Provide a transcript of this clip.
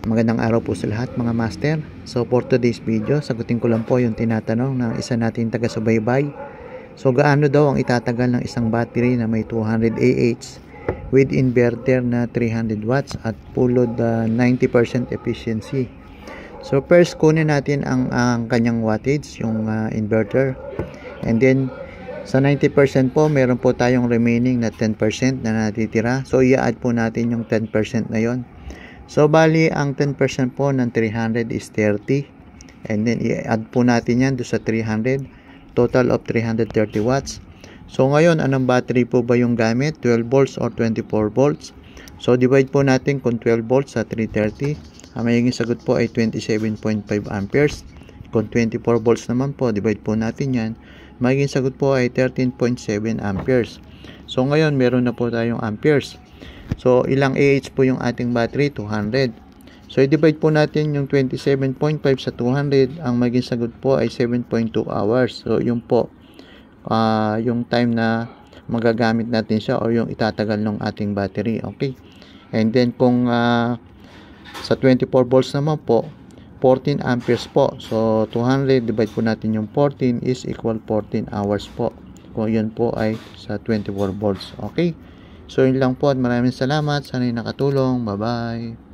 Magandang araw po sa lahat mga master. So for today's video, sagutin ko lang po yung tinatanong ng isa nating taga-subaybay. So gaano daw ang itatagal ng isang battery na may 200 Ah with inverter na 300 watts at full load 90% efficiency. So first kunin natin ang kanyang wattage, yung inverter. And then sa 90% po, meron po tayong remaining na 10% na natitira. So i-add po natin yung 10% na yon. So, bali, ang 10% po ng 300 is 30. And then, i-add po natin yan doon sa 300. Total of 330 watts. So, ngayon, anong battery po ba yung gamit? 12 volts or 24 volts? So, divide po natin kung 12 volts sa 330. Ang magiging sagot po ay 27.5 amperes. Kung 24 volts naman po, divide po natin yan. Magiging sagot po ay 13.7 amperes. So, ngayon, meron na po tayong amperes. So, ilang AH po yung ating battery? 200. So, i-divide po natin yung 27.5 sa 200. Ang maging sagot po ay 7.2 hours. So, yun po yung time na magagamit natin siya or yung itatagal ng ating battery. Okay? And then, kung sa 24 volts naman po, 14 amperes po. So, 200 divide po natin yung 14 is equal 14 hours po. Kung yun po ay sa 24 volts. Okay? So, yun lang po at maraming salamat. Sana'y nakatulong. Bye-bye.